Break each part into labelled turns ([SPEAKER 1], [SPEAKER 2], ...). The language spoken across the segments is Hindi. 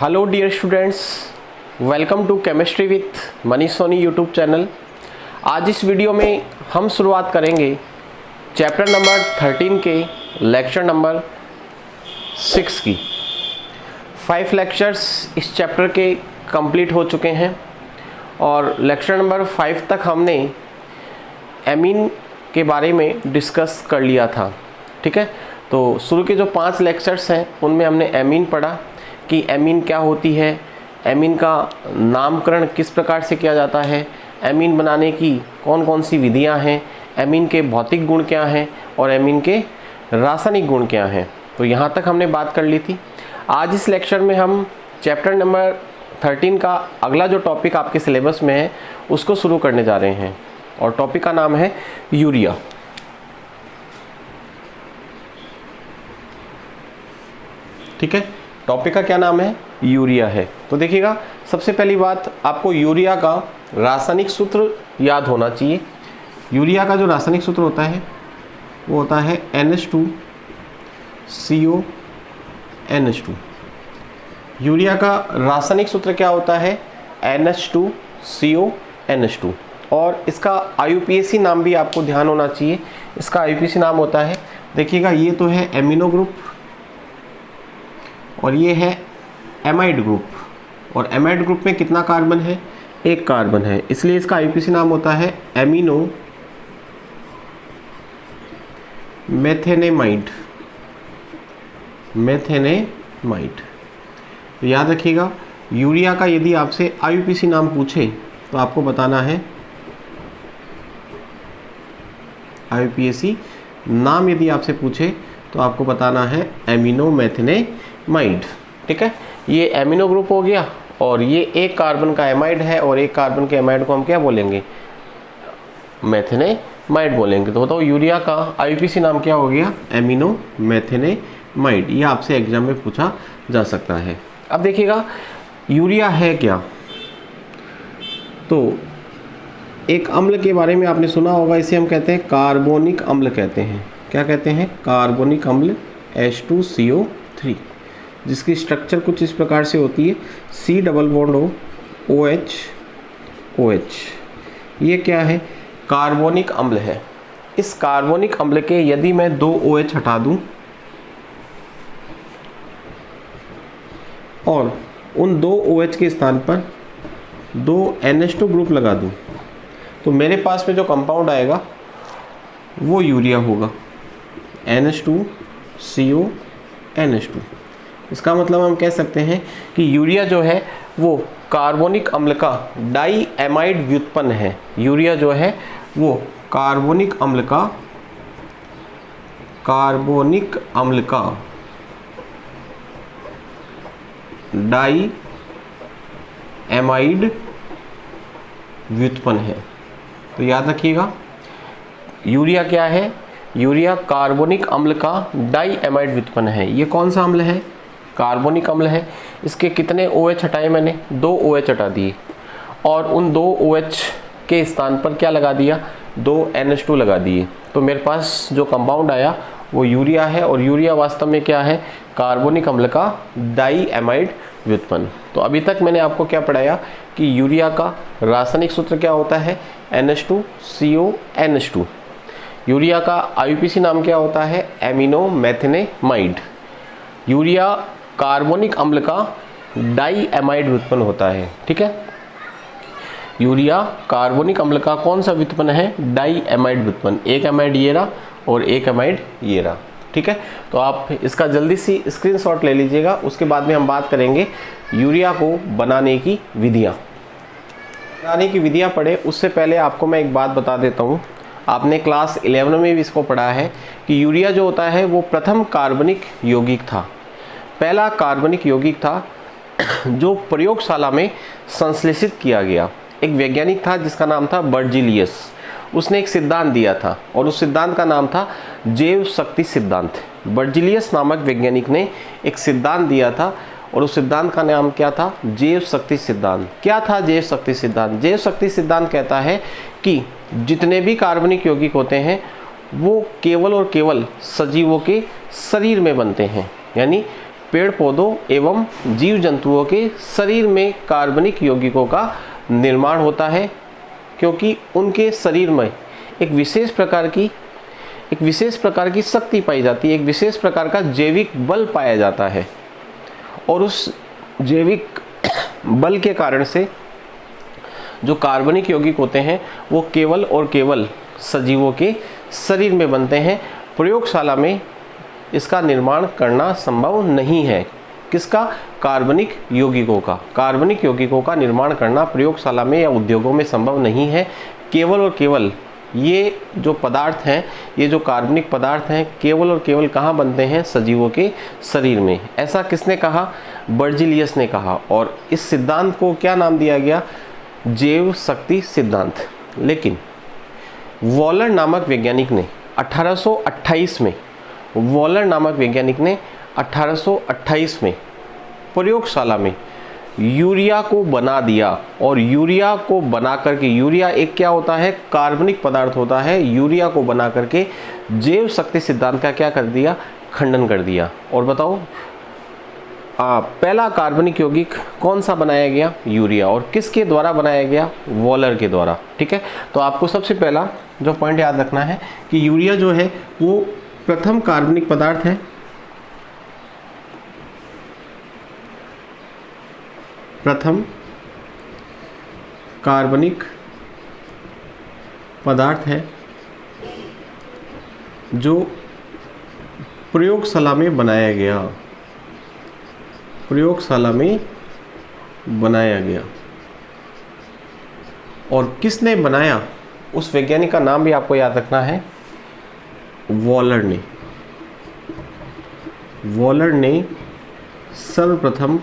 [SPEAKER 1] Hello dear students, welcome to chemistry with Manish Soni YouTube channel. आज इस वीडियो में हम शुरुआत करेंगे चैप्टर नंबर 13 के लेक्चर नंबर 6 की। 5 लेक्चर्स इस चैप्टर के कंप्लीट हो चुके हैं और लेक्चर नंबर 5 तक हमने एमीन के बारे में डिस्कस कर लिया था। ठीक है, तो शुरू के जो 5 लेक्चर्स हैं उनमें हमने एमीन पढ़ा कि एमीन क्या होती है, एमीन का नामकरण किस प्रकार से किया जाता है, एमीन बनाने की कौन कौन सी विधियां हैं, एमीन के भौतिक गुण क्या हैं और एमीन के रासायनिक गुण क्या हैं। तो यहाँ तक हमने बात कर ली थी। आज इस लेक्चर में हम चैप्टर नंबर 13 का अगला जो टॉपिक आपके सिलेबस में है उसको शुरू करने जा रहे हैं और टॉपिक का नाम है यूरिया। ठीक है, टॉपिक का क्या नाम है? यूरिया है। तो देखिएगा, सबसे पहली बात आपको यूरिया का रासायनिक सूत्र याद होना चाहिए। यूरिया का जो रासायनिक सूत्र होता है वो होता है NH2CONH2। यूरिया का रासायनिक सूत्र क्या होता है? NH2CONH2। और इसका IUPAC नाम भी आपको ध्यान होना चाहिए। इसका IUPAC नाम होता है, देखिएगा, ये तो है एमिनो ग्रुप और ये है एमाइड ग्रुप। और एमाइड ग्रुप में कितना कार्बन है? 1 कार्बन है, इसलिए इसका IUPAC नाम होता है एमिनो मेथेनेमाइड। तो याद रखिएगा, यूरिया का यदि आपसे IUPAC नाम पूछे तो आपको बताना है IUPAC नाम यदि आपसे पूछे तो आपको बताना है एमिनो मेथेनेमाइड। ठीक है, ये एमिनो ग्रुप हो गया और ये 1 कार्बन का एमाइड है और 1 कार्बन के एमाइड को हम क्या बोलेंगे? मेथेनेमाइड बोलेंगे। तो बताओ यूरिया का IUPAC नाम क्या हो गया? एमिनो मेथेनेमाइड। ये आपसे एग्जाम में पूछा जा सकता है। अब देखिएगा, यूरिया है क्या? तो एक अम्ल के बारे में आपने सुना होगा, इसे हम कहते हैं कार्बोनिक अम्ल कहते हैं। क्या कहते हैं? कार्बोनिक अम्ल H2CO3, जिसकी स्ट्रक्चर कुछ इस प्रकार से होती है, C double bond OH OH। ये क्या है? कार्बोनिक अम्ल है। इस कार्बोनिक अम्ल के यदि मैं 2 OH हटा दूं और उन 2 OH के स्थान पर 2 NH2 ग्रुप लगा दूं तो मेरे पास में जो कंपाउंड आएगा वो यूरिया होगा, NH2CONH2। इसका मतलब हम कह सकते हैं कि यूरिया जो है वो कार्बोनिक अम्ल का डाई एमाइड व्युत्पन्न है। यूरिया जो है वो कार्बोनिक अम्ल का डाई एमाइड व्युत्पन्न है। तो याद रखिएगा, यूरिया क्या है? यूरिया कार्बोनिक अम्ल का डाई एमाइड व्युत्पन्न है। ये कौन सा अम्ल है? कार्बोनिक अम्ल है। इसके कितने OH हटाए मैंने? 2 OH हटा दिए और उन 2 OH के स्थान पर क्या लगा दिया? 2 NH2 लगा दिए। तो मेरे पास जो कंपाउंड आया वो यूरिया है और यूरिया वास्तव में क्या है? कार्बोनिक अम्ल का डाई एमाइड व्युत्पन्न। तो अभी तक मैंने आपको क्या पढ़ाया कि यूरिया का रासायनिक सूत्र क्या होता है? NH2CONH2। यूरिया का IUPAC नाम क्या होता है? एमिनो मेथेनेमाइड। यूरिया कार्बोनिक अम्ल का डाई एमाइड व्युत्पन्न होता है। ठीक है, यूरिया कार्बोनिक अम्ल का कौन सा व्युत्पन्न है? डाई एमाइड व्युत्पन्न। 1 एमाइड ये रहा और 1 एमाइड ये रहा। ठीक है, तो आप इसका जल्दी सी स्क्रीनशॉट ले लीजिएगा। उसके बाद में हम बात करेंगे यूरिया को बनाने की विधियाँ। बनाने की विधियाँ पढ़े उससे पहले आपको मैं एक बात बता देता हूँ। आपने क्लास 11 में भी इसको पढ़ा है कि यूरिया जो होता है वो प्रथम कार्बनिक यौगिक था। पहला कार्बनिक यौगिक था जो प्रयोगशाला में संश्लेषित किया गया। एक वैज्ञानिक था जिसका नाम था बर्जीलियस। उसने एक सिद्धांत दिया था और उस सिद्धांत का नाम था जैव शक्ति सिद्धांत। बर्जीलियस नामक वैज्ञानिक ने एक सिद्धांत दिया था और उस सिद्धांत का नाम क्या था? जैव शक्ति सिद्धांत। क्या था जैव शक्ति सिद्धांत? जैव शक्ति सिद्धांत कहता है कि जितने भी कार्बनिक यौगिक होते हैं वो केवल और केवल सजीवों के शरीर में बनते हैं। यानी पेड़ पौधों एवं जीव जंतुओं के शरीर में कार्बनिक यौगिकों का निर्माण होता है, क्योंकि उनके शरीर में एक विशेष प्रकार की शक्ति पाई जाती है, एक विशेष प्रकार का जैविक बल पाया जाता है, और उस जैविक बल के कारण से जो कार्बनिक यौगिक होते हैं वो केवल और केवल सजीवों के शरीर में बनते हैं। प्रयोगशाला में इसका निर्माण करना संभव नहीं है। किसका? कार्बनिक यौगिकों का निर्माण करना प्रयोगशाला में या उद्योगों में संभव नहीं है। केवल और केवल ये जो पदार्थ हैं, ये जो कार्बनिक पदार्थ हैं, केवल और केवल कहाँ बनते हैं? सजीवों के शरीर में। ऐसा किसने कहा? बर्जीलियस ने कहा। और इस सिद्धांत को क्या नाम दिया गया? जैव शक्ति सिद्धांत। लेकिन वॉलर नामक वैज्ञानिक ने 1828 में प्रयोगशाला में यूरिया को बना दिया, और यूरिया को बना करके, यूरिया एक क्या होता है? कार्बनिक पदार्थ होता है। यूरिया को बना करके जैव शक्ति सिद्धांत का क्या कर दिया? खंडन कर दिया। और बताओ पहला कार्बनिक यौगिक कौन सा बनाया गया? यूरिया। और किसके द्वारा बनाया गया? वॉलर के द्वारा। ठीक है, तो आपको सबसे पहला जो पॉइंट याद रखना है कि यूरिया जो है वो प्रथम कार्बनिक पदार्थ है, प्रथम कार्बनिक पदार्थ है जो प्रयोगशाला में बनाया गया। और किसने बनाया? उस वैज्ञानिक का नाम भी आपको याद रखना है, वॉलर ने सर्वप्रथम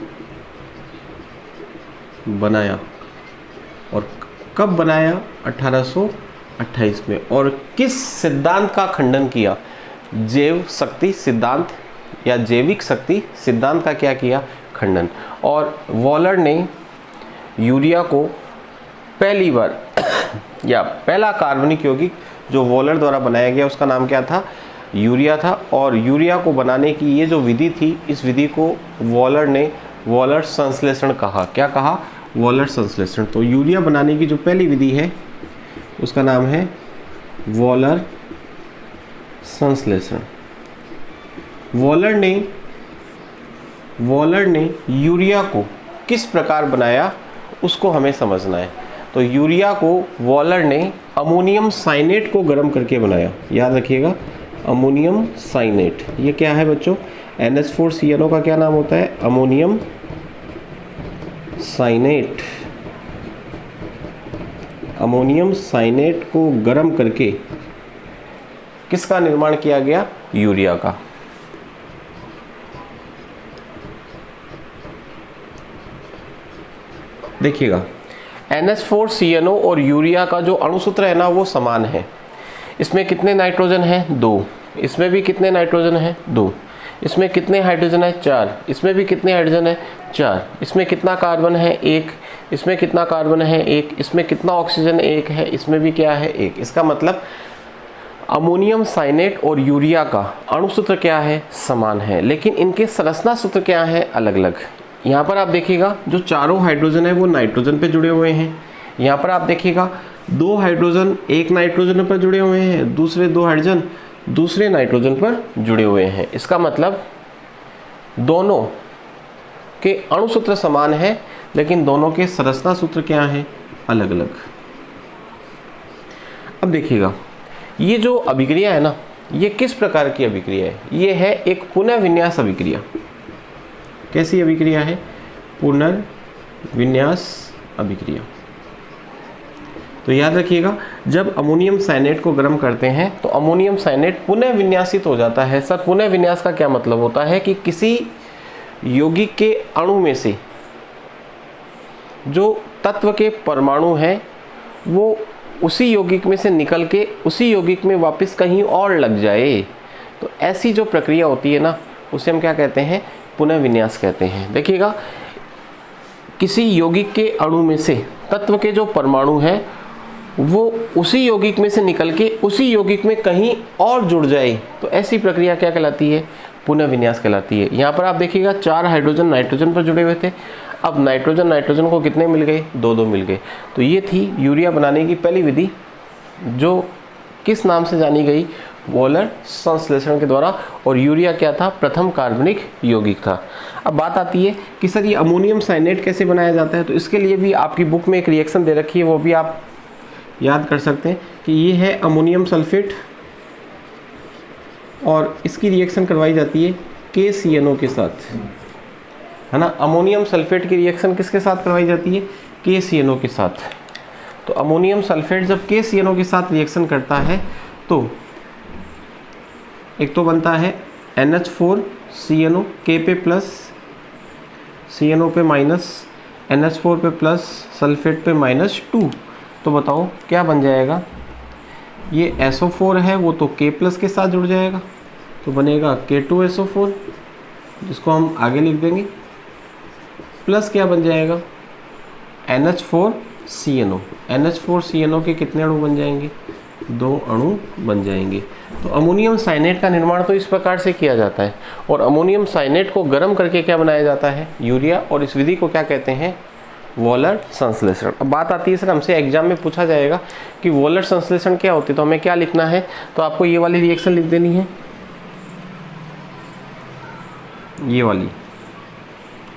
[SPEAKER 1] बनाया। और कब बनाया? 1828 में। और किस सिद्धांत का खंडन किया? जैव शक्ति सिद्धांत या जैविक शक्ति सिद्धांत का क्या किया? खंडन। और वॉलर ने यूरिया को पहली बार या पहला कार्बनिक यौगिक जो वॉलर द्वारा बनाया गया उसका नाम क्या था? यूरिया था। और यूरिया को बनाने की ये जो विधि थी, इस विधि को वॉलर संश्लेषण कहा। क्या कहा? वॉलर संश्लेषण। तो यूरिया बनाने की जो पहली विधि है उसका नाम है वॉलर संश्लेषण। वॉलर ने यूरिया को किस प्रकार बनाया उसको हमें समझना है। तो यूरिया को वॉलर ने अमोनियम साइनेट को गर्म करके बनाया। याद रखिएगा, अमोनियम साइनेट। ये क्या है बच्चों? NH4CnO का क्या नाम होता है? अमोनियम साइनेट। अमोनियम साइनेट को गर्म करके किसका निर्माण किया गया? यूरिया का। देखिएगा, NH4CnO और यूरिया का जो अणुसूत्र है ना वो समान है। इसमें कितने नाइट्रोजन हैं? 2। इसमें भी कितने नाइट्रोजन हैं? 2। इसमें कितने हाइड्रोजन है? 4। इसमें भी कितने हाइड्रोजन है? 4। इसमें कितना कार्बन है? 1। इसमें कितना कार्बन है? 1। इसमें कितना ऑक्सीजन? 1 है। इसमें भी क्या है? 1। इसका मतलब अमोनियम साइनेट और यूरिया का अणुसूत्र क्या है? समान है, लेकिन इनके संरचना सूत्र क्या है? अलग अलग। यहाँ पर आप देखिएगा जो चारों हाइड्रोजन है वो नाइट्रोजन पे जुड़े हुए हैं। यहाँ पर आप देखिएगा 2 हाइड्रोजन एक नाइट्रोजन पर जुड़े हुए हैं, दूसरे 2 हाइड्रोजन दूसरे नाइट्रोजन पर जुड़े हुए हैं। इसका मतलब दोनों के अणुसूत्र समान है, लेकिन दोनों के संरचना सूत्र क्या हैं? अलग अलग। अब देखिएगा ये जो अभिक्रिया है ना, ये किस प्रकार की अभिक्रिया है? ये है एक पुनर्विन्यास अभिक्रिया। कैसी अभिक्रिया है? पुनर्विन्यास अभिक्रिया। तो याद रखिएगा, जब अमोनियम साइनेट को गर्म करते हैं तो अमोनियम साइनेट पुनः विन्यासित हो जाता है। सर पुनः विन्यास का क्या मतलब होता है? कि किसी यौगिक के अणु में से जो तत्व के परमाणु हैं वो उसी यौगिक में से निकल के उसी यौगिक में वापस कहीं और लग जाए, तो ऐसी जो प्रक्रिया होती है ना उसे हम क्या कहते हैं? पुनः विन्यास कहते हैं। देखिएगा, किसी यौगिक के अणु में से तत्व के जो परमाणु हैं वो उसी यौगिक में से निकल के उसी यौगिक में कहीं और जुड़ जाए, तो ऐसी प्रक्रिया क्या कहलाती है? पुनः विन्यास कहलाती है। यहाँ पर आप देखिएगा 4 हाइड्रोजन नाइट्रोजन पर जुड़े हुए थे, अब नाइट्रोजन नाइट्रोजन को कितने मिल गए, 2-2 मिल गए। तो ये थी यूरिया बनाने की पहली विधि, जो किस नाम से जानी गई, वॉलर संश्लेषण के द्वारा। और यूरिया क्या था, प्रथम कार्बनिक यौगिक था। अब बात आती है कि सर ये अमोनियम साइनेट कैसे बनाया जाता है। तो इसके लिए भी आपकी बुक में एक रिएक्शन दे रखी है, वो भी आप याद कर सकते हैं कि ये है अमोनियम सल्फेट और इसकी रिएक्शन करवाई जाती है KCNO के साथ, है ना। अमोनियम सल्फेट की रिएक्शन किसके साथ करवाई जाती है, KCNO के साथ। तो अमोनियम सल्फेट जब KCNO के साथ रिएक्शन करता है तो एक तो बनता है NH4CNO, K पे प्लस, CNO पे माइनस, NH4 पे प्लस, सल्फेट पे -2। तो बताओ क्या बन जाएगा, ये SO4 है वो तो K प्लस के साथ जुड़ जाएगा, तो बनेगा K2SO4, जिसको हम आगे लिख देंगे, प्लस क्या बन जाएगा NH4CNO। NH4CNO के कितने अणु बन जाएंगे, 2 अणु बन जाएंगे। तो अमोनियम साइनेट का निर्माण तो इस प्रकार से किया जाता है। और अमोनियम साइनेट को गर्म करके क्या बनाया जाता है, यूरिया। और इस विधि को क्या कहते हैं, वॉलर संश्लेषण। अब बात आती है सर हमसे एग्जाम में पूछा जाएगा कि वॉलर संश्लेषण क्या होती है, तो हमें क्या लिखना है, तो आपको ये वाली रिएक्शन लिख देनी है, ये वाली,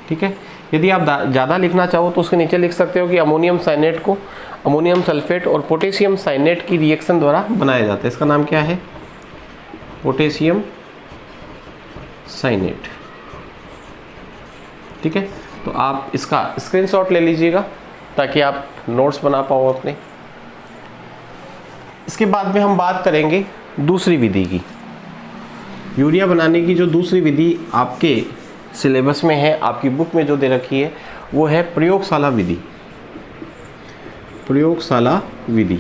[SPEAKER 1] ठीक है। यदि आप ज़्यादा लिखना चाहो तो उसके नीचे लिख सकते हो कि अमोनियम साइनेट को अमोनियम सल्फेट और पोटेशियम साइनेट की रिएक्शन द्वारा बनाया जाता है। इसका नाम क्या है, पोटेशियम साइनेट, ठीक है। तो आप इसका स्क्रीनशॉट ले लीजिएगा ताकि आप नोट्स बना पाओ अपने। इसके बाद में हम बात करेंगे दूसरी विधि की। यूरिया बनाने की जो दूसरी विधि आपके सिलेबस में है, आपकी बुक में जो दे रखी है, वो है प्रयोगशाला विधि। प्रयोगशाला विधि,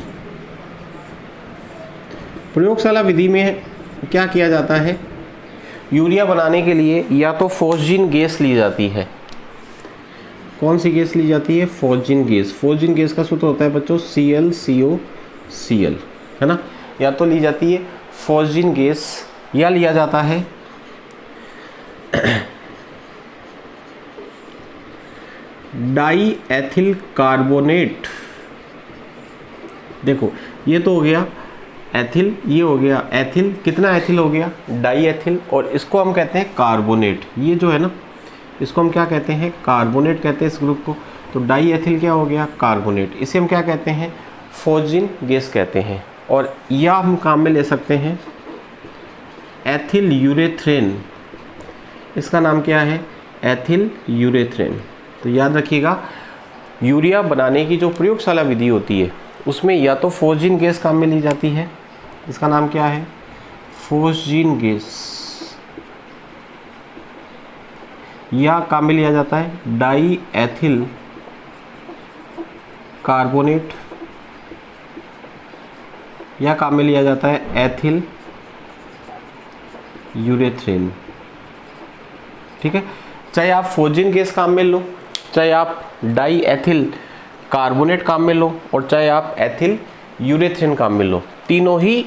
[SPEAKER 1] प्रयोगशाला विधि में क्या किया जाता है, यूरिया बनाने के लिए या तो फॉस्जीन गैस ली जाती है। कौन सी गैस ली जाती है, फॉस्जीन गैस। फॉस्जीन गैस का सूत्र होता है बच्चों ClCOCl, है ना। या तो ली जाती है फॉस्जीन गैस या लिया जाता है डाई एथिल कार्बोनेट। देखो ये तो हो गया एथिल, ये हो गया एथिल, कितना एथिल हो गया, डाई एथिल। और इसको हम कहते हैं कार्बोनेट, ये जो है ना इसको हम क्या कहते हैं, कार्बोनेट कहते हैं इस ग्रुप को। तो डाई एथिल क्या हो गया, कार्बोनेट। इसे हम क्या कहते हैं, फॉस्जीन गैस कहते हैं। और या हम काम में ले सकते हैं एथिल यूरेथ्रेन, इसका नाम क्या है, एथिल यूरेथ्रेन। तो याद रखिएगा यूरिया बनाने की जो प्रयोगशाला विधि होती है उसमें या तो फॉस्जीन गैस काम में ली जाती है, इसका नाम क्या है, फॉस्जीन गैस, या काम में लिया जाता है डाई एथिल कार्बोनेट, या काम में लिया जाता है एथिल यूरेथ्रेन, ठीक है। चाहे आप फॉस्जीन गैस काम में लो, चाहे आप डाई एथिल कार्बोनेट काम में लो, और चाहे आप एथिल यूरेथ्रेन काम में लो, तीनों ही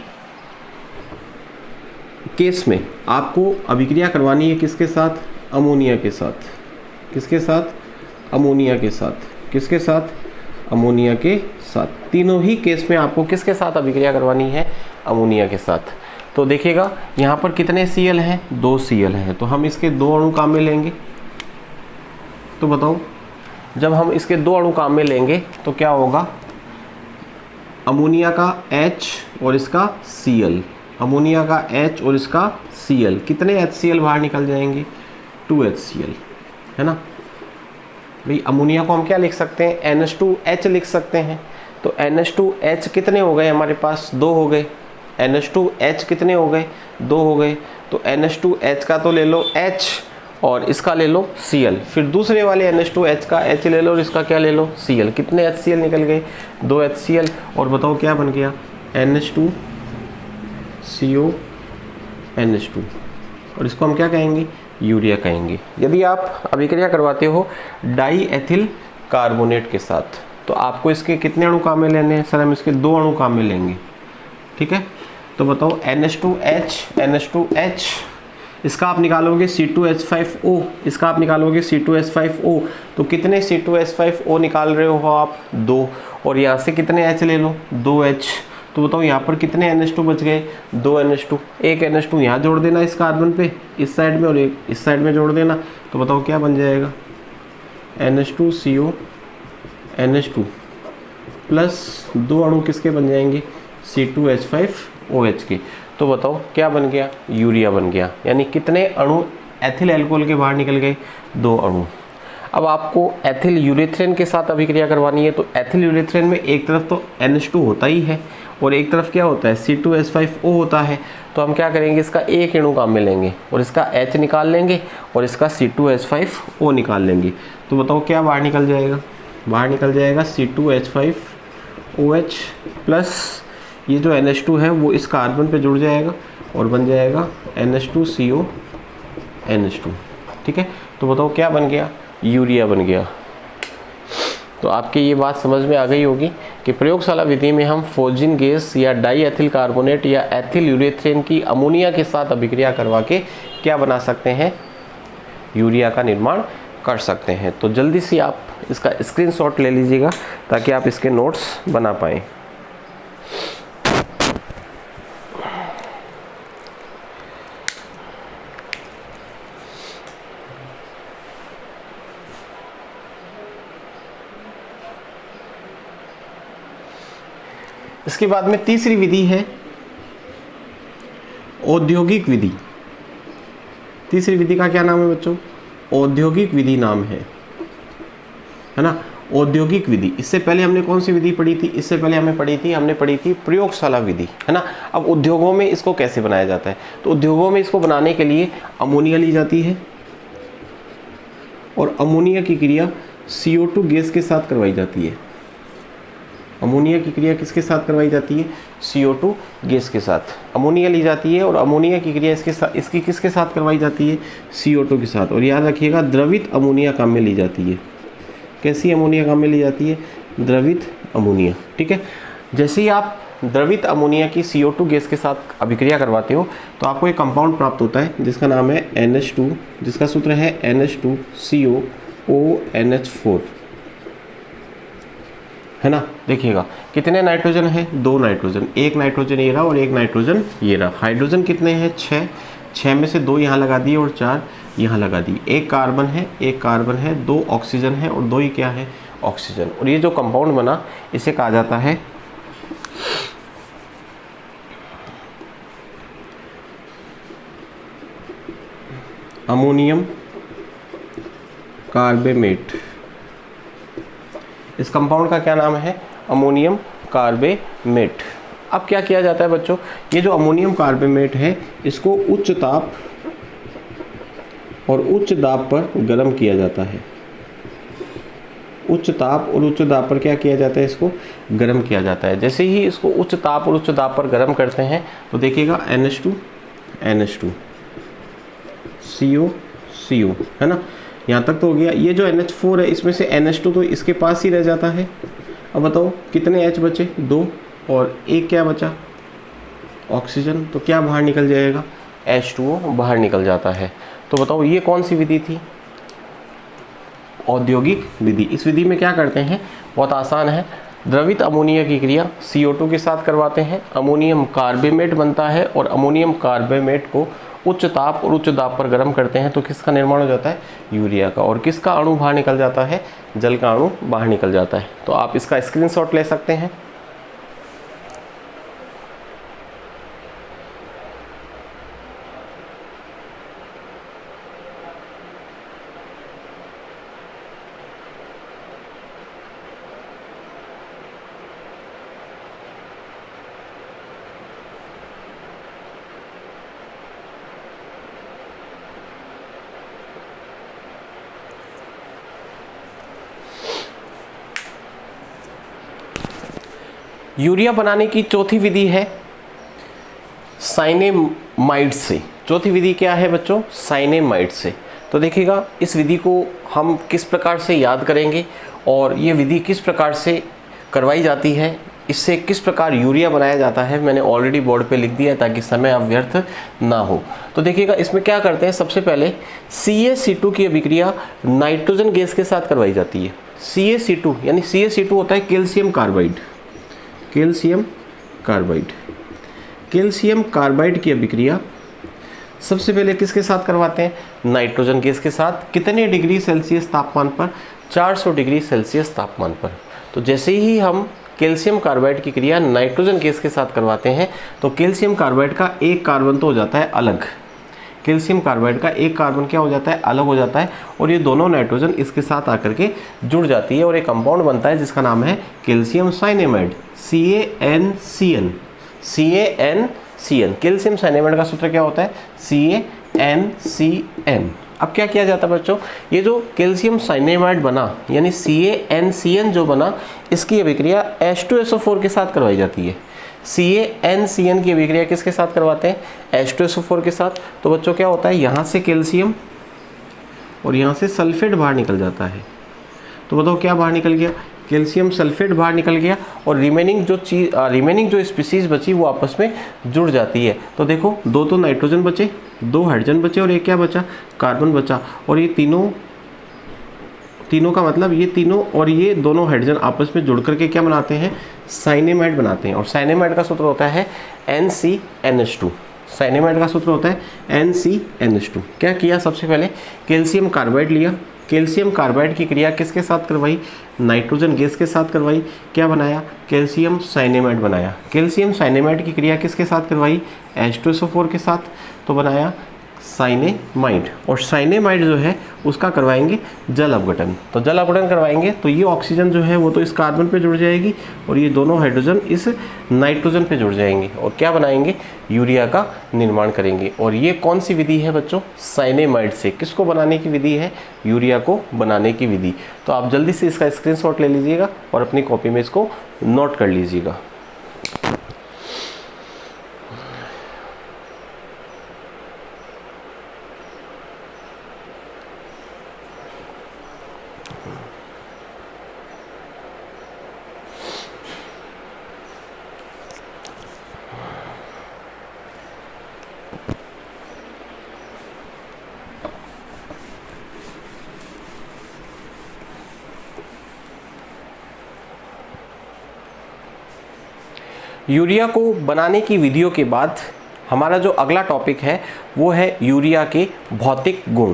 [SPEAKER 1] केस में आपको अभिक्रिया करवानी है किसके साथ, अमोनिया के साथ। किसके साथ, अमोनिया के साथ। किसके साथ, अमोनिया के साथ। तीनों ही केस में आपको किसके साथ अभिक्रिया करवानी है, अमोनिया के साथ। तो देखिएगा यहाँ पर कितने Cl हैं, 2 Cl हैं। तो हम इसके 2 अणु काम में लेंगे। तो बताओ जब हम इसके 2 अणु काम में लेंगे तो क्या होगा, अमोनिया का H और इसका Cl, अमोनिया का H और इसका Cl, कितने HCl बाहर निकल जाएंगे, 2 HCl, है ना भाई। अमोनिया को हम क्या लिख सकते हैं, NH2H लिख सकते हैं। तो NH2H कितने हो गए हमारे पास, 2 हो गए। NH2H कितने हो गए, 2 हो गए। तो NH2H का तो ले लो H और इसका ले लो Cl, फिर दूसरे वाले NH2H का H ले लो और इसका क्या ले लो, Cl। कितने HCl निकल गए, 2 HCl। और बताओ क्या बन गया, NH2CO NH2, और इसको हम क्या कहेंगे, यूरिया कहेंगे। यदि आप अभिक्रिया करवाते हो डाई एथिल कार्बोनेट के साथ तो आपको इसके कितने अणु काम में लेने हैं, सर हम इसके 2 अणु काम में लेंगे, ठीक है। तो बताओ NH2H NH2H इसका आप निकालोगे C2H5O, इसका आप निकालोगे C2H5O, तो कितने C2H5O निकाल रहे हो आप? 2। और यहाँ से कितने H ले लो? 2H। तो बताओ यहाँ पर कितने NH2 बच गए? 2 NH2। एक NH2 यहाँ जोड़ देना इस कार्बन पे इस साइड में, और एक इस साइड में जोड़ देना, तो बताओ क्या बन जाएगा? NH2CO NH2 प्लस 2 अणु किसके बन जाएंगे? C2H5OH के। तो बताओ क्या बन गया? यूरिया बन गया। यानी कितने अणु एथिल अल्कोहल के बाहर निकल गए? 2 अणु। अब आपको एथिल यूरेथ्रेन के साथ अभिक्रिया करवानी है, तो एथिल यूरेथ्रेन में एक तरफ तो NH2 होता ही है और एक तरफ क्या होता है? C2H5O होता है। तो हम क्या करेंगे? इसका एक अणु काम में लेंगे और इसका H निकाल लेंगे और इसका C2H5O निकाल लेंगे। तो बताओ क्या बाहर निकल जाएगा? बाहर निकल जाएगा C2H5OH प्लस ये जो NH2 है वो इस कार्बन पे जुड़ जाएगा और बन जाएगा NH2CO NH2। ठीक है, तो बताओ क्या बन गया? यूरिया बन गया। तो आपकी ये बात समझ में आ गई होगी कि प्रयोगशाला विधि में हम फोर्जिन गैस या डाई एथिल कार्बोनेट या एथिल यूरेथ्रेन की अमोनिया के साथ अभिक्रिया करवा के क्या बना सकते हैं? यूरिया का निर्माण कर सकते हैं। तो जल्दी से आप इसका स्क्रीनशॉट ले लीजिएगा ताकि आप इसके नोट्स बना पाएँ। इसके बाद में तीसरी विधि है औद्योगिक विधि। तीसरी विधि का क्या नाम है बच्चों? औद्योगिक विधि नाम है ना? औद्योगिक विधि। इससे पहले हमने कौन सी विधि पढ़ी थी? इससे पहले हमने पढ़ी थी प्रयोगशाला विधि, है ना। अब उद्योगों में इसको कैसे बनाया जाता है? तो उद्योगों में इसको बनाने के लिए अमोनिया ली जाती है और अमोनिया की क्रिया CO2 गैस के साथ करवाई जाती है। अमोनिया की क्रिया किसके साथ करवाई जाती है? CO2 गैस के साथ अमोनिया ली जाती है और अमोनिया की क्रिया इसकी किसके साथ करवाई जाती है? CO2 के साथ। और याद रखिएगा द्रवित अमोनिया काम में ली जाती है। कैसी अमोनिया काम में ली जाती है? द्रवित अमोनिया। ठीक है, जैसे ही आप द्रवित अमोनिया की CO2 गैस के साथ अभिक्रिया करवाते हो तो आपको एक कंपाउंड प्राप्त होता है जिसका नाम है NH2, जिसका सूत्र है NH2COONH4, है ना। देखिएगा कितने नाइट्रोजन है? 2 नाइट्रोजन, एक नाइट्रोजन ये रहा और एक नाइट्रोजन ये रहा। हाइड्रोजन कितने हैं? 6 में से 2 यहाँ लगा दिए और 4 यहाँ लगा दिए। एक कार्बन है, 2 ऑक्सीजन है और 2 ही क्या है? ऑक्सीजन। और ये जो कंपाउंड बना इसे कहा जाता है अमोनियम कार्बेमेट। इस कंपाउंड का क्या नाम है? अमोनियम कार्बेमेट। अब क्या किया जाता है बच्चों? ये जो अमोनियम कार्बेमेट है इसको उच्च ताप और उच्च दाब पर गर्म किया जाता है। उच्च ताप और उच्च दाब पर क्या किया जाता है? इसको गर्म किया जाता है। जैसे ही इसको उच्च ताप और उच्च दाब पर गर्म करते हैं तो देखिएगा NH2 CO है ना। यहाँ तक तो हो गया। ये जो NH4 है इसमें से NH2 तो इसके पास ही रह जाता है। अब बताओ कितने H बचे? 2 और एक क्या बचा? ऑक्सीजन। तो क्या बाहर निकल जाएगा? H2O बाहर निकल जाता है। तो बताओ ये कौन सी विधि थी? औद्योगिक विधि। इस विधि में क्या करते हैं? बहुत आसान है। द्रवित अमोनिया की क्रिया CO2 के साथ करवाते हैं, अमोनियम कार्बेमेट बनता है और अमोनियम कार्बेमेट को उच्च ताप और उच्च दाब पर गर्म करते हैं तो किसका निर्माण हो जाता है? यूरिया का। और किसका अणु बाहर निकल जाता है? जल का अणु बाहर निकल जाता है। तो आप इसका स्क्रीनशॉट ले सकते हैं। यूरिया बनाने की चौथी विधि है साइनेमाइड से। चौथी विधि क्या है बच्चों? साइनेमाइड से। तो देखिएगा इस विधि को हम किस प्रकार से याद करेंगे और ये विधि किस प्रकार से करवाई जाती है इससे किस प्रकार यूरिया बनाया जाता है मैंने ऑलरेडी बोर्ड पे लिख दिया है ताकि समय अब व्यर्थ ना हो। तो देखिएगा इसमें क्या करते हैं, सबसे पहले CaC2 की अभिक्रिया नाइट्रोजन गैस के साथ करवाई जाती है। CaC2 यानी CaC2 होता है calcium carbide. Calcium carbide, calcium carbide की अभिक्रिया सबसे पहले किसके साथ करवाते हैं, नाइट्रोजन गैस के साथ। कितने डिग्री सेल्सियस तापमान पर, 400 डिग्री सेल्सियस तापमान पर। तो जैसे ही हम कैल्शियम कार्बाइड की क्रिया नाइट्रोजन गैस के साथ करवाते हैं तो कैल्शियम कार्बाइड का एक कार्बन तो हो जाता है अलग, कैल्शियम कार्बाइड का एक कार्बन क्या हो जाता है, अलग हो जाता है, और ये दोनों नाइट्रोजन इसके साथ आकर के जुड़ जाती है और एक कंपाउंड बनता है जिसका नाम है calcium cyanamide, CaNCN। CaNCN, calcium cyanamide का सूत्र क्या होता है, CaNCN। अब क्या किया जाता है बच्चों, ये जो कैल्शियम साइनेमाइड बना यानी CaNCN जो बना, इसकी अभिक्रिया H2SO4 के साथ करवाई जाती है। CaNCN की अभिक्रिया किसके साथ करवाते हैं, H2SO4 के साथ। तो बच्चों क्या होता है, यहाँ से कैल्शियम और यहाँ से सल्फेट बाहर निकल जाता है। तो बताओ क्या बाहर निकल गया, कैल्शियम सल्फेट बाहर निकल गया और रिमेनिंग जो स्पीसीज बची वो आपस में जुड़ जाती है। तो देखो दो तो नाइट्रोजन बचे, 2 हाइड्रोजन बचे और एक क्या बचा, कार्बन बचा। और ये तीनों का मतलब ये तीनों और ये दोनों हाइड्रोजन आपस में जुड़ करके क्या बनाते हैं, साइनेमाइड बनाते हैं। और साइनेमाइड का सूत्र होता है NCNH2। साइनेमाइड का सूत्र होता है NCNH2। क्या किया, सबसे पहले कैल्शियम कार्बाइड लिया, कैल्शियम कार्बाइड की क्रिया किसके साथ करवाई, नाइट्रोजन गैस के साथ करवाई। क्या बनाया, कैल्शियम साइनेमाइड बनाया। कैल्शियम साइनेमाइड की क्रिया किसके साथ करवाई, H2SO4 के साथ, तो बनाया साइनेमाइड। और साइनेमाइड जो है उसका करवाएंगे जल अपघटन। तो जल अपघटन करवाएंगे तो ये ऑक्सीजन जो है वो तो इस कार्बन पे जुड़ जाएगी और ये दोनों हाइड्रोजन इस नाइट्रोजन पे जुड़ जाएंगे और क्या बनाएंगे, यूरिया का निर्माण करेंगे। और ये कौन सी विधि है बच्चों, साइनेमाइड से। किसको बनाने की विधि है, यूरिया को बनाने की विधि। तो आप जल्दी से इसका स्क्रीनशॉट ले लीजिएगा और अपनी कॉपी में इसको नोट कर लीजिएगा। यूरिया को बनाने की विधियों के बाद हमारा जो अगला टॉपिक है वो है यूरिया के भौतिक गुण।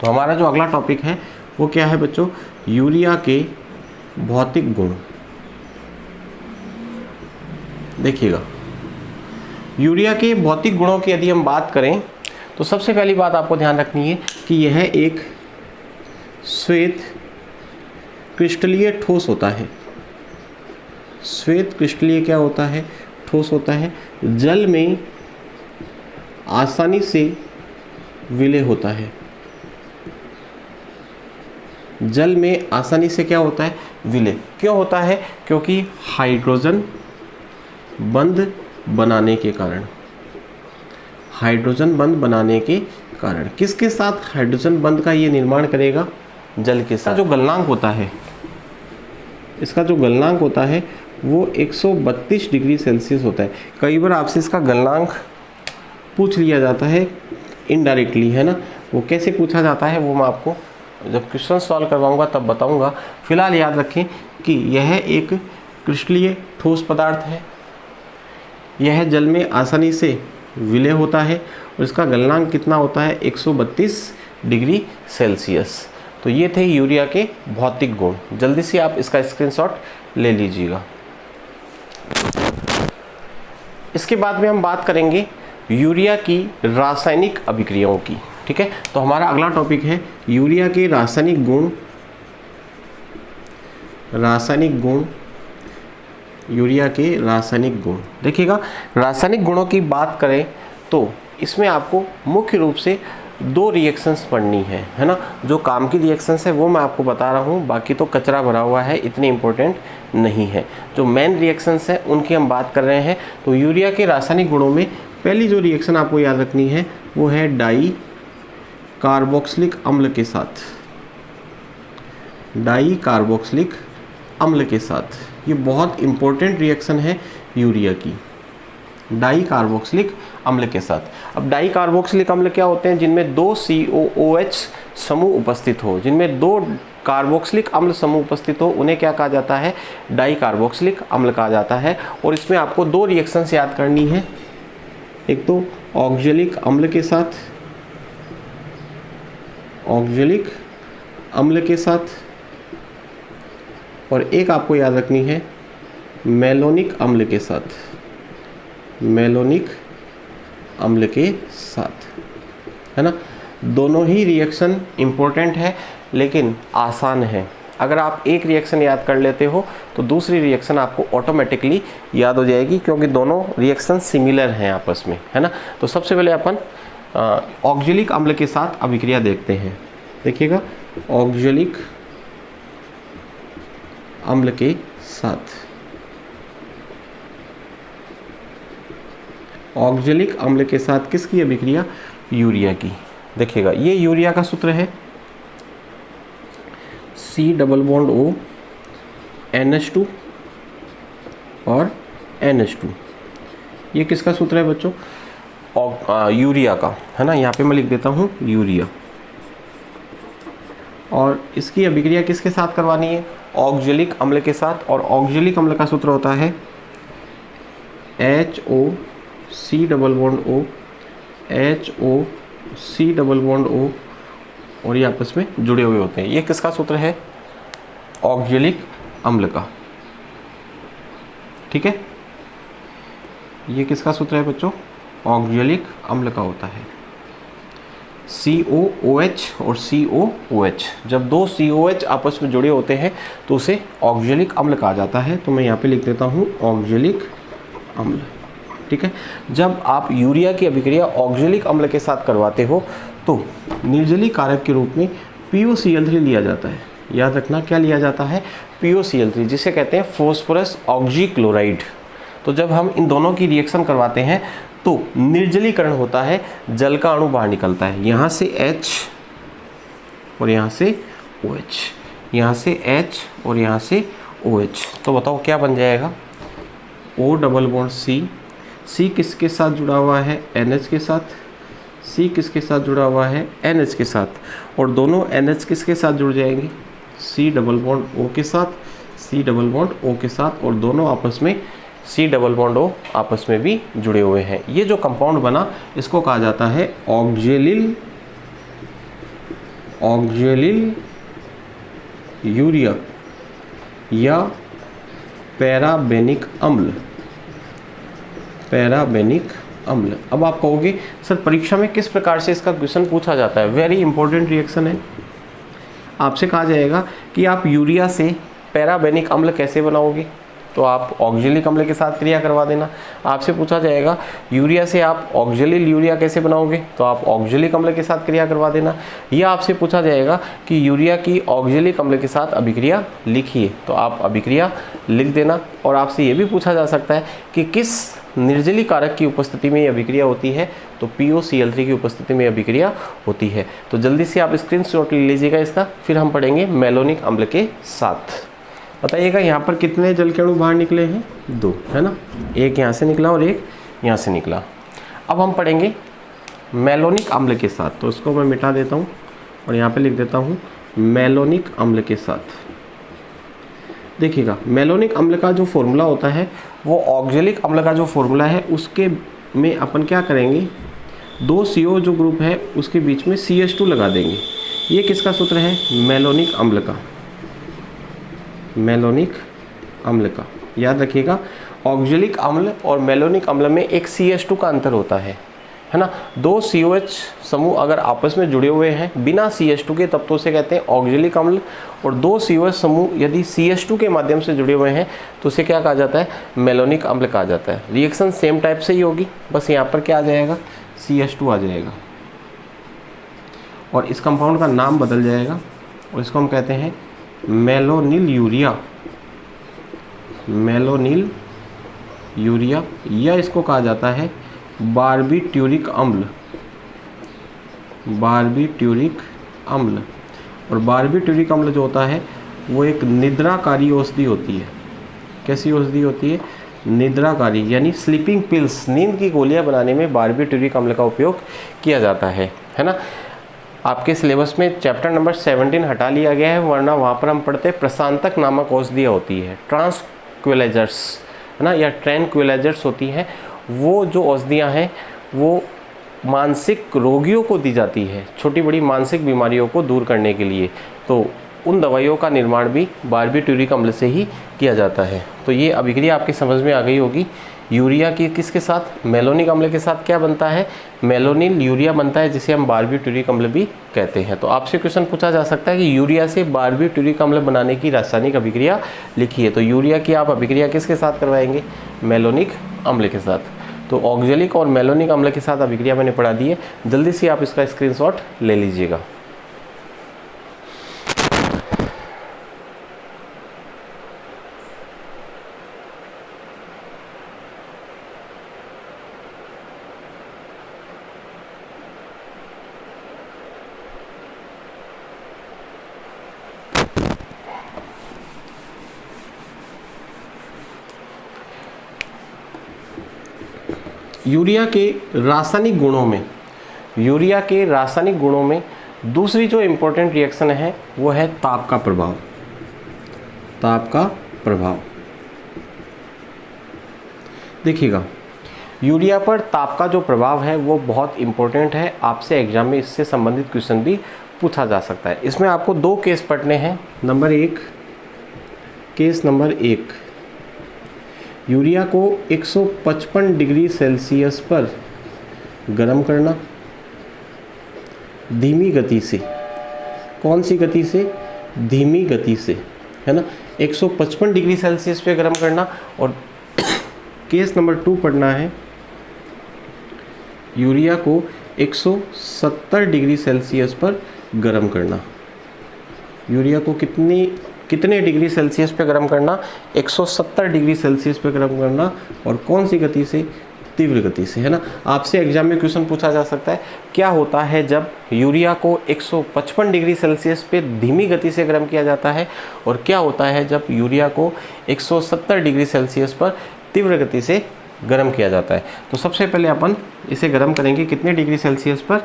[SPEAKER 1] तो हमारा जो अगला टॉपिक है वो क्या है बच्चों, यूरिया के भौतिक गुण। देखिएगा यूरिया के भौतिक गुणों की यदि हम बात करें तो सबसे पहली बात आपको ध्यान रखनी है कि यह एक श्वेत क्रिस्टलीय ठोस होता है। श्वेत क्रिस्टलीय क्या होता है, ठोस होता है। जल में आसानी से विलय होता है। जल में आसानी से क्या होता है, विलय। क्यों होता है, क्योंकि हाइड्रोजन बंध बनाने के कारण। हाइड्रोजन बंध बनाने के कारण किसके साथ हाइड्रोजन बंध का ये निर्माण करेगा, जल के साथ। जो गलनांक होता है, इसका जो गलनांक होता है वो 132 डिग्री सेल्सियस होता है। कई बार आपसे इसका गलनांक पूछ लिया जाता है इनडायरेक्टली, है ना। वो कैसे पूछा जाता है वो मैं आपको जब क्वेश्चन सॉल्व करवाऊंगा तब बताऊंगा। फिलहाल याद रखें कि यह एक क्रिस्टलीय ठोस पदार्थ है। यह जल में आसानी से विलय होता है और इसका गलनांक कितना होता है, 132 डिग्री सेल्सियस। तो ये थे यूरिया के भौतिक गुण। जल्दी से आप इसका स्क्रीनशॉट ले लीजिएगा। इसके बाद में हम बात करेंगे यूरिया की रासायनिक अभिक्रियाओं की, ठीक है। तो हमारा अगला टॉपिक है यूरिया के रासायनिक गुण। रासायनिक गुण, यूरिया के रासायनिक गुण। देखिएगा रासायनिक गुणों की बात करें तो इसमें आपको मुख्य रूप से 2 रिएक्शंस पढ़नी है ना। जो काम की रिएक्शंस है वो मैं आपको बता रहा हूँ, बाकी तो कचरा भरा हुआ है, इतने इंपॉर्टेंट नहीं है। जो मेन रिएक्शंस हैं उनकी हम बात कर रहे हैं। तो यूरिया के रासायनिक गुणों में पहली जो रिएक्शन आपको याद रखनी है वो है डाई कार्बोक्सिलिक अम्ल के साथ। डाई कार्बोक्सिलिक अम्ल के साथ ये बहुत इंपॉर्टेंट रिएक्शन है यूरिया की, डाई कार्बोक्सिलिक अम्ल के साथ। अब डाई कार्बोक्सिलिक अम्ल क्या होते हैं? जिनमें 2 COOH समूह उपस्थित हो, जिनमें 2 कार्बोक्सिलिक अम्ल समूह उपस्थित हो, उन्हें क्या कहा जाता है? डाई कार्बोक्सिलिक अम्ल कहा जाता है। और इसमें आपको 2 रिएक्शंस याद करनी है, एक तो ऑक्जेलिक अम्ल के साथ, ऑक्जेलिक अम्ल के साथ, और एक आपको याद रखनी है मेलोनिक अम्ल के साथ, मेलोनिक अम्ल के साथ, है ना। दोनों ही रिएक्शन इम्पोर्टेंट है लेकिन आसान है। अगर आप एक रिएक्शन याद कर लेते हो तो दूसरी रिएक्शन आपको ऑटोमेटिकली याद हो जाएगी, क्योंकि दोनों रिएक्शन सिमिलर हैं आपस में, है ना। तो सबसे पहले अपन ऑक्जेलिक अम्ल के साथ अभिक्रिया देखते हैं। देखिएगा, ऑक्जेलिक अम्ल के साथ, ऑक्जेलिक अम्ल के साथ किसकी अभिक्रिया? यूरिया की। देखिएगा, ये यूरिया का सूत्र है C+O NH2 और NH2। ये किसका सूत्र है बच्चों? यूरिया का, है ना। यहाँ पे मैं लिख देता हूँ यूरिया। और इसकी अभिक्रिया किसके साथ करवानी है? ऑक्जेलिक अम्ल के साथ। और ऑक्जेलिक अम्ल का सूत्र होता है HO C+O HO C+O, और ये आपस में जुड़े हुए होते हैं। ये किसका सूत्र है? ऑक्जेलिक अम्ल का, ठीक है। ये किसका सूत्र है बच्चों? ऑक्जेलिक अम्ल का होता है। COOH और COOH, जब 2 COH आपस में जुड़े होते हैं तो उसे ऑक्जेलिक अम्ल कहा जाता है। तो मैं यहाँ पे लिख देता हूँ ऑक्जेलिक अम्ल, ठीक है। जब आप यूरिया की अभिक्रिया ऑक्जेलिक अम्ल के साथ करवाते हो तो निर्जलीय कारक के रूप में POCl3 लिया जाता है। याद रखना, क्या लिया जाता है? POCl3, जिसे कहते हैं फॉस्फोरस ऑक्सीक्लोराइड। तो जब हम इन दोनों की रिएक्शन करवाते हैं तो निर्जलीकरण होता है, जल का अणु बाहर निकलता है। यहाँ से H और यहाँ से OH, यहाँ से H और यहाँ से OH। तो बताओ क्या बन जाएगा? O+C। C किसके साथ जुड़ा हुआ है? NH के साथ। C किसके साथ जुड़ा हुआ है? NH के साथ। और दोनों NH किसके साथ जुड़ जाएंगे? C+O के साथ, C+O के साथ, और दोनों आपस में C+O आपस में भी जुड़े हुए हैं। ये जो कंपाउंड बना इसको कहा जाता है ऑक्जेलिल यूरिया या पैराबेनिक अम्ल, पैराबेनिक अम्ल। अब आप कहोगे सर परीक्षा में किस प्रकार से इसका क्वेश्चन पूछा जाता है? वेरी इंपॉर्टेंट रिएक्शन है। आपसे कहा जाएगा कि आप यूरिया से पैराबेनिक अम्ल कैसे बनाओगे, तो आप ऑक्जेलिक अम्ल के साथ क्रिया करवा देना। आपसे पूछा जाएगा यूरिया से आप ऑक्जेलिल यूरिया कैसे बनाओगे, तो आप ऑक्जेलिक अम्ल के साथ क्रिया करवा देना। या आपसे पूछा जाएगा कि यूरिया की ऑक्जेलिक अम्ल के साथ अभिक्रिया लिखिए, तो आप अभिक्रिया लिख देना। और आपसे ये भी पूछा जा सकता है कि किस निर्जलीय कारक की उपस्थिति में ये अभिक्रिया होती है, तो POCl3 की उपस्थिति में अभिक्रिया होती है। तो जल्दी से आप स्क्रीनशॉट ले लीजिएगा इसका, फिर हम पढ़ेंगे मेलोनिक अम्ल के साथ। बताइएगा यहाँ पर कितने जल के अणु बाहर निकले हैं? 2, है ना। एक यहाँ से निकला और एक यहाँ से निकला। अब हम पढ़ेंगे मेलोनिक अम्ल के साथ, तो इसको मैं मिटा देता हूँ और यहाँ पे लिख देता हूँ मेलोनिक अम्ल के साथ। देखिएगा, मेलोनिक अम्ल का जो फॉर्मूला होता है वो ऑक्जेलिक अम्ल का जो फॉर्मूला है उसके में अपन क्या करेंगे, 2 CO जो ग्रुप है उसके बीच में CH2 लगा देंगे। ये किसका सूत्र है? मेलोनिक अम्ल का, मेलोनिक अम्ल का। याद रखिएगा, ऑक्जेलिक अम्ल और मेलोनिक अम्ल में एक CH2 का अंतर होता है ना। 2 COH समूह अगर आपस में जुड़े हुए हैं बिना CH2 के, तब तो उसे कहते हैं ऑक्जेलिक अम्ल। और 2 COH समूह यदि CH2 के माध्यम से जुड़े हुए हैं तो उसे क्या कहा जाता है? मेलोनिक अम्ल कहा जाता है। रिएक्शन सेम टाइप से ही होगी, बस यहाँ पर क्या आ जाएगा? CH2 आ जाएगा और इस कंपाउंड का नाम बदल जाएगा और इसको हम कहते हैं मेलोनिल यूरिया, मेलोनिल यूरिया, या इसको कहा जाता है बारबीट्यूरिक अम्ल, बारबीट्यूरिक अम्ल। और बारबीट्यूरिक अम्ल जो होता है वो एक निद्राकारी औषधि होती है, कैसी औषधि होती है? निद्राकारी यानी स्लीपिंग पिल्स, नींद की गोलियां बनाने में बारबिटूरिक अम्ल का उपयोग किया जाता है ना। आपके सिलेबस में चैप्टर नंबर 17 हटा लिया गया है, वरना वहाँ पर हम पढ़ते प्रशांतक नामक औषधियाँ होती है, ट्रांसक्विलाइजर्स है ना, या ट्रैंक्विलाइजर्स होती हैं। वो जो औषधियाँ हैं वो मानसिक रोगियों को दी जाती है, छोटी बड़ी मानसिक बीमारियों को दूर करने के लिए। तो उन दवाइयों का निर्माण भी बारबिटूरिक अम्ल से ही किया जाता है। तो ये अभिक्रिया आपकी समझ में आ गई होगी। यूरिया की किसके साथ? मेलोनिक अम्ल के साथ क्या बनता है? मेलोनिल यूरिया बनता है, जिसे हम बारबिटूरिक अम्ल भी कहते हैं। तो आपसे क्वेश्चन पूछा जा सकता है कि यूरिया से बारबिटूरिक अम्ल बनाने की रासायनिक अभिक्रिया लिखिए। तो यूरिया की आप अभिक्रिया किसके साथ करवाएंगे? मेलोनिक अम्ल के साथ। तो ऑक्जेलिक और मेलोनिक अम्ल के साथ अभिक्रिया मैंने पढ़ा दी है, जल्दी से आप इसका स्क्रीनशॉट ले लीजिएगा। यूरिया के रासायनिक गुणों में दूसरी जो इम्पोर्टेंट रिएक्शन है वो है ताप का प्रभाव। देखिएगा, यूरिया पर ताप का जो प्रभाव है वो बहुत इम्पोर्टेंट है। आपसे एग्जाम में इससे संबंधित क्वेश्चन भी पूछा जा सकता है। इसमें आपको 2 केस पढ़ने हैं। केस नंबर 1, यूरिया को 155 डिग्री सेल्सियस पर गर्म करना धीमी गति से। कौन सी गति से? धीमी गति से, है ना। 155 डिग्री सेल्सियस पे गर्म करना। और केस नंबर 2 पढ़ना है, यूरिया को 170 डिग्री सेल्सियस पर गर्म करना। यूरिया को कितने डिग्री सेल्सियस पे गर्म करना? 170 डिग्री सेल्सियस पे गर्म करना। और कौन सी गति से? तीव्र गति से, है ना। आपसे एग्जाम में क्वेश्चन पूछा जा सकता है, क्या होता है जब यूरिया को 155 डिग्री सेल्सियस पे धीमी गति से गर्म किया जाता है, और क्या होता है जब यूरिया को 170 डिग्री सेल्सियस पर तीव्र गति से गर्म किया जाता है। तो सबसे पहले अपन इसे गर्म करेंगे कितने डिग्री सेल्सियस पर?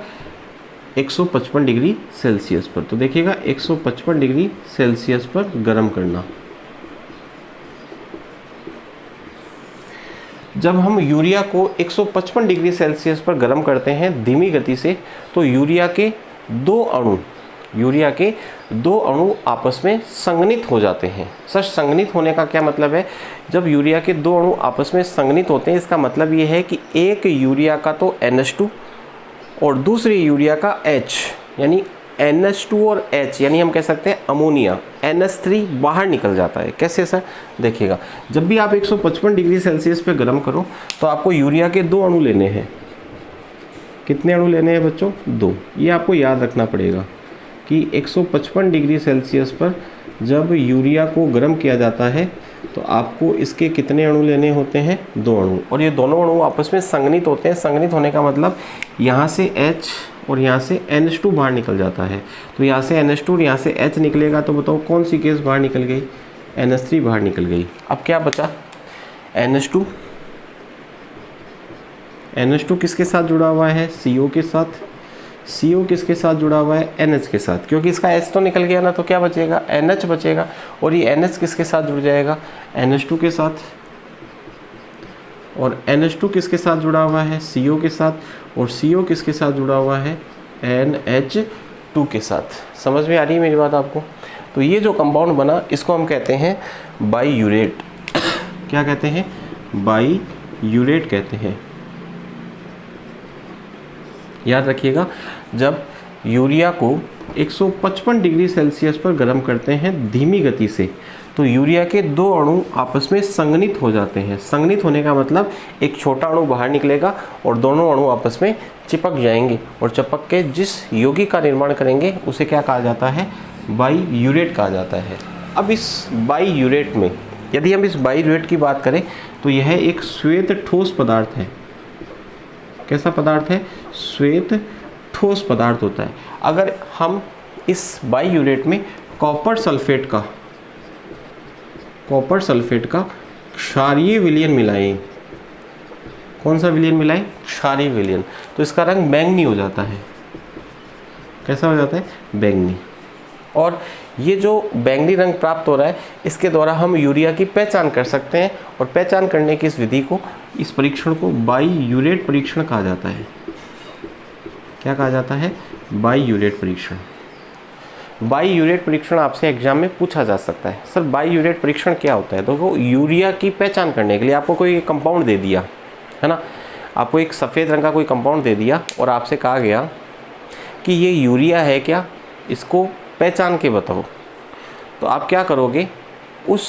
[SPEAKER 1] 155 डिग्री सेल्सियस पर। तो देखिएगा, 155 डिग्री सेल्सियस पर गर्म करना। जब हम यूरिया को 155 डिग्री सेल्सियस पर गर्म करते हैं धीमी गति से, तो यूरिया के दो अणु आपस में संघनित हो जाते हैं। सर, संघनित होने का क्या मतलब है? जब यूरिया के 2 अणु आपस में संघनित होते हैं, इसका मतलब ये है कि एक यूरिया का तो NH2 और दूसरे यूरिया का H, यानी NH2 और H, यानी हम कह सकते हैं अमोनिया, NH3 बाहर निकल जाता है। कैसे सर? देखिएगा, जब भी आप 155 डिग्री सेल्सियस पे गर्म करो तो आपको यूरिया के 2 अणु लेने हैं। कितने अणु लेने हैं बच्चों? 2। ये आपको याद रखना पड़ेगा कि 155 डिग्री सेल्सियस पर जब यूरिया को गर्म किया जाता है तो आपको इसके कितने अणु लेने होते हैं? 2 अणु। और ये दोनों अणु आपस में संघनित होते हैं। संघनित होने का मतलब यहाँ से H और यहाँ से NH2 बाहर निकल जाता है। तो यहाँ से NH2 और यहाँ से H निकलेगा, तो बताओ कौन सी गैस बाहर निकल गई? NH3 बाहर निकल गई। अब क्या बचा? NH2 किसके साथ जुड़ा हुआ है? CO के साथ। CO किसके साथ जुड़ा हुआ है? NH के साथ। क्योंकि इसका H तो निकल गया ना, तो क्या बचेगा? NH बचेगा। और ये NH किसके साथ जुड़ जाएगा? NH2 के साथ। और NH2 किसके साथ जुड़ा हुआ है? CO के साथ। और CO किसके साथ जुड़ा हुआ है? NH2 के साथ। समझ में आ रही है मेरी बात आपको? तो ये जो कंपाउंड बना, इसको हम कहते हैं बाईयूरेट। क्या कहते हैं? बाईयूरेट कहते हैं। याद रखिएगा, जब यूरिया को 155 डिग्री सेल्सियस पर गर्म करते हैं धीमी गति से, तो यूरिया के 2 अणु आपस में संघनित हो जाते हैं। संघनित होने का मतलब एक छोटा अणु बाहर निकलेगा और दोनों अणु आपस में चिपक जाएंगे, और चिपक के जिस यौगिक का निर्माण करेंगे उसे क्या कहा जाता है? बाईयूरेट कहा जाता है। अब इस बाईयूरेट में, यदि हम इस बाईयूरेट की बात करें, तो यह एक श्वेत ठोस पदार्थ है। कैसा पदार्थ है? श्वेत ठोस पदार्थ होता है। अगर हम इस बाईयूरेट में कॉपर सल्फेट का क्षारीय विलयन मिलाएं। कौन सा विलयन मिलाएं? क्षारीय विलयन। तो इसका रंग बैंगनी हो जाता है। कैसा हो जाता है? बैंगनी। और ये जो बैंगनी रंग प्राप्त हो रहा है, इसके द्वारा हम यूरिया की पहचान कर सकते हैं। और पहचान करने की इस विधि को, इस परीक्षण को बाईयूरेट परीक्षण कहा जाता है। क्या कहा जाता है? बाईयूरेट परीक्षण। बाईयूरेट परीक्षण आपसे एग्जाम में पूछा जा सकता है। सर बाईयूरेट परीक्षण क्या होता है? तो वो यूरिया की पहचान करने के लिए आपको कोई कंपाउंड दे दिया है ना, आपको एक सफ़ेद रंग का कोई कंपाउंड दे दिया और आपसे कहा गया कि ये यूरिया है क्या, इसको पहचान के बताओ। तो आप क्या करोगे? उस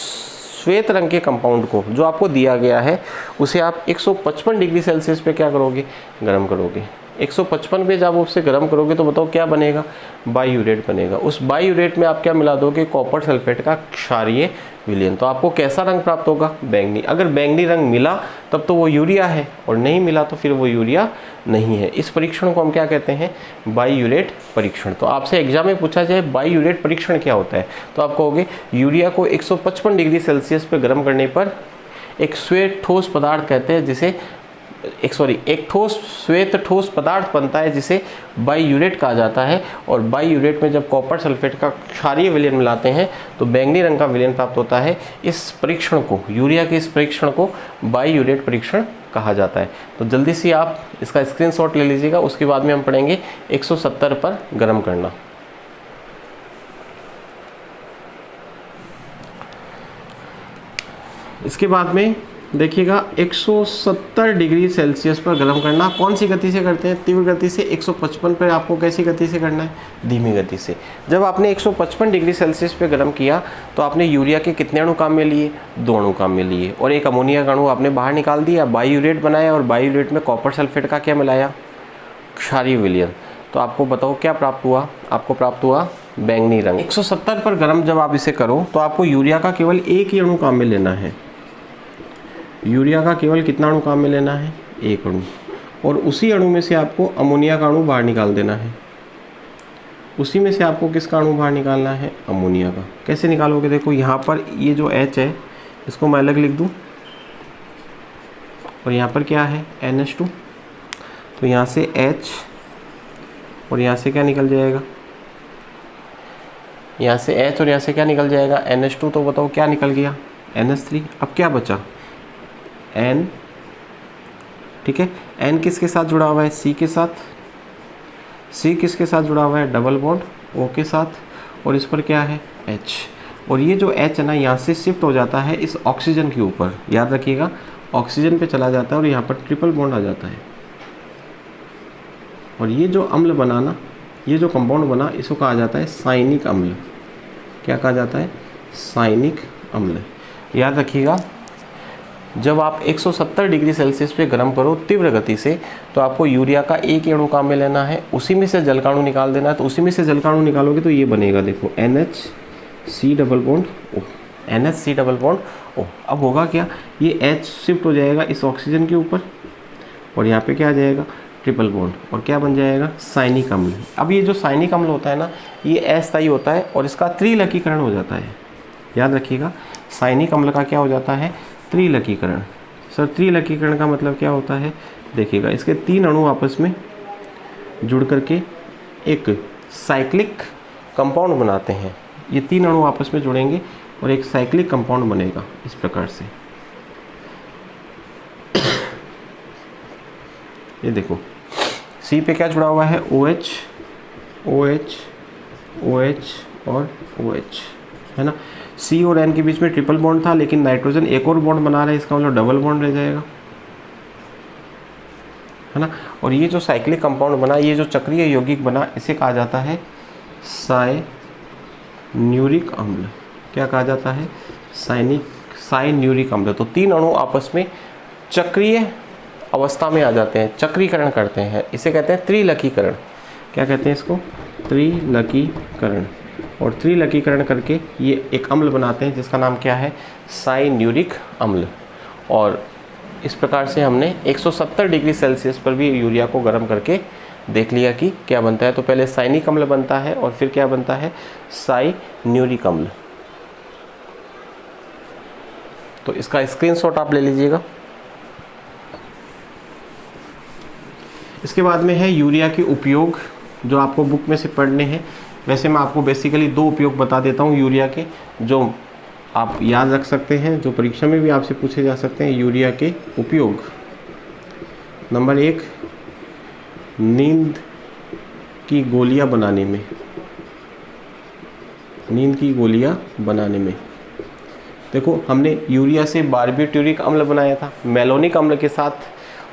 [SPEAKER 1] श्वेत रंग के कंपाउंड को जो आपको दिया गया है उसे आप 155 डिग्री सेल्सियस पे क्या करोगे? गर्म करोगे। 155 पे जब उससे गर्म करोगे तो बताओ क्या बनेगा? बाईयूरेट बनेगा। उस बाईयूरेट में आप क्या मिला दोगे? कॉपर सल्फेट का क्षारीय विलयन। तो आपको कैसा रंग प्राप्त होगा? बैंगनी। अगर बैंगनी रंग मिला तब तो वो यूरिया है, और नहीं मिला तो फिर वो यूरिया नहीं है। इस परीक्षण को हम क्या कहते हैं? बाईयूरेट परीक्षण। तो आपसे एग्जाम में पूछा जाए बाईयूरेट परीक्षण क्या होता है, तो आप कहोगे यूरिया को 155 डिग्री सेल्सियस पे गर्म करने पर एक श्वेत ठोस पदार्थ कहते हैं जिसे एक ठोस श्वेत ठोस पदार्थ बनता है जिसे बाईयूरेट कहा जाता है। और बाईयूरेट में जब कॉपर सल्फेट का क्षारीय विलयन मिलाते हैं तो बैंगनी रंग का विलयन प्राप्त होता है। इस परीक्षण को, यूरिया के इस परीक्षण को बाईयूरेट परीक्षण कहा जाता है। तो जल्दी से आप इसका स्क्रीनशॉट ले लीजिएगा। उसके बाद में हम पढ़ेंगे 170 पर गर्म करना। इसके बाद में देखिएगा 170 डिग्री सेल्सियस पर गर्म करना। कौन सी गति से करते हैं? तीव्र गति से। 155 पर आपको कैसी गति से करना है? धीमी गति से। जब आपने 155 डिग्री सेल्सियस पे गर्म किया तो आपने यूरिया के कितने अणु काम में लिए? 2 अणु काम में लिए, और एक अमोनिया का अणु आपने बाहर निकाल दिया, बाईयूरेट बनाया, और बाईयूरेट में कॉपर सल्फेट का क्या मिलाया? क्षारीय विलयन। तो आपको बताओ क्या प्राप्त हुआ? आपको प्राप्त हुआ बैंगनी रंग। 170 पर गर्म जब आप इसे करो तो आपको यूरिया का केवल एक ही अणु काम में लेना है। यूरिया का केवल कितना अणु काम में लेना है? एक अणु। और उसी अणु में से आपको अमोनिया का अणु बाहर निकाल देना है। उसी में से आपको किसका अणु बाहर निकालना है? अमोनिया का। कैसे निकालोगे? देखो यहाँ पर ये जो H है इसको मैं अलग लिख दूँ, और यहाँ पर क्या है? NH2। तो यहाँ से H और यहाँ से क्या निकल जाएगा? यहाँ से H और यहाँ से क्या निकल जाएगा? NH2। तो बताओ क्या निकल गया? NH3। अब क्या बचा? N। ठीक है, N किसके साथ जुड़ा हुआ है? C के साथ। C किसके साथ जुड़ा हुआ है? डबल बॉन्ड O के साथ। और इस पर क्या है? H। और ये जो H है ना, यहाँ से शिफ्ट हो जाता है इस ऑक्सीजन के ऊपर। याद रखिएगा, ऑक्सीजन पे चला जाता है और यहाँ पर ट्रिपल बॉन्ड आ जाता है। और ये जो अम्ल बना ना, ये जो कंपाउंड बना, इसको कहा जाता है साइनिक अम्ल। क्या कहा जाता है? साइनिक अम्ल। याद रखिएगा, जब आप 170 डिग्री सेल्सियस पे गर्म करो तीव्र गति से तो आपको यूरिया का एक ही अणु काम में लेना है, उसी में से जलकाणु निकाल देना है। तो उसी में से जलकाणु निकालोगे तो ये बनेगा, देखो NHC double bond O, NHC double bond O। अब होगा क्या? ये H शिफ्ट हो जाएगा इस ऑक्सीजन के ऊपर, और यहाँ पे क्या आ जाएगा? ट्रिपल बॉन्ड, और क्या बन जाएगा? साइनिक अम्ल। अब ये जो साइनिक अम्ल होता है ना, ये अस्थायी होता है और इसका त्रिलकीकरण हो जाता है। याद रखिएगा, साइनिक अम्ल का क्या हो जाता है? त्रिलकीकरण। सर त्रिलकीकरण का मतलब क्या होता है? देखिएगा, इसके 3 अणु आपस में जुड़ करके एक साइक्लिक कंपाउंड बनाते हैं। ये 3 अणु आपस में जुड़ेंगे और एक साइक्लिक कंपाउंड बनेगा इस प्रकार से। ये देखो, C पे क्या जुड़ा हुआ है? OH, OH, OH और OH, है ना। C और N के बीच में ट्रिपल बॉन्ड था, लेकिन नाइट्रोजन एक और बॉन्ड बना रहा है, इसका मतलब डबल बॉन्ड रह जाएगा, है ना। और ये जो साइक्लिक कंपाउंड बना, ये जो चक्रीय यौगिक बना, इसे कहा जाता है साइन्यूरिक अम्ल। क्या कहा जाता है? साइन्यूरिक अम्ल। तो 3 अणु आपस में चक्रीय अवस्था में आ जाते हैं, चक्रीकरण करते हैं, इसे कहते हैं त्रिलकीकरण। क्या कहते हैं इसको? त्रिलकीकरण। और त्रिलकीकरण करके ये एक अम्ल बनाते हैं जिसका नाम क्या है? साइन्यूरिक अम्ल। और इस प्रकार से हमने 170 डिग्री सेल्सियस पर भी यूरिया को गर्म करके देख लिया कि क्या बनता है। तो पहले साइनिक अम्ल बनता है और फिर क्या बनता है? साइन्यूरिक अम्ल। तो इसका स्क्रीनशॉट आप ले लीजिएगा। इसके बाद में है यूरिया के उपयोग, जो आपको बुक में से पढ़ने हैं। वैसे मैं आपको बेसिकली 2 उपयोग बता देता हूँ यूरिया के, जो आप याद रख सकते हैं, जो परीक्षा में भी आपसे पूछे जा सकते हैं। यूरिया के उपयोग, नंबर 1, नींद की गोलियां बनाने में, नींद की गोलियां बनाने में। देखो हमने यूरिया से बारबिट्यूरिक अम्ल बनाया था मेलोनिक अम्ल के साथ,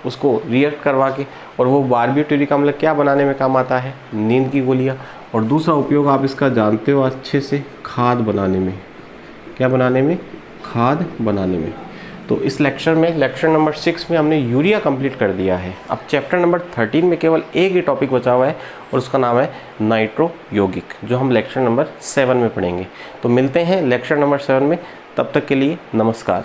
[SPEAKER 1] उसको रिएक्ट करवा के, और वो बारबिट्यूरिक अम्ल क्या बनाने में काम आता है, नींद की गोलियां। और दूसरा उपयोग आप इसका जानते हो अच्छे से, खाद बनाने में। क्या बनाने में, खाद बनाने में। तो इस लेक्चर में, लेक्चर नंबर 6 में हमने यूरिया कंप्लीट कर दिया है। अब चैप्टर नंबर 13 में केवल एक ही टॉपिक बचा हुआ है और उसका नाम है नाइट्रो यौगिक, जो हम लेक्चर नंबर 7 में पढ़ेंगे। तो मिलते हैं लेक्चर नंबर 7 में, तब तक के लिए नमस्कार।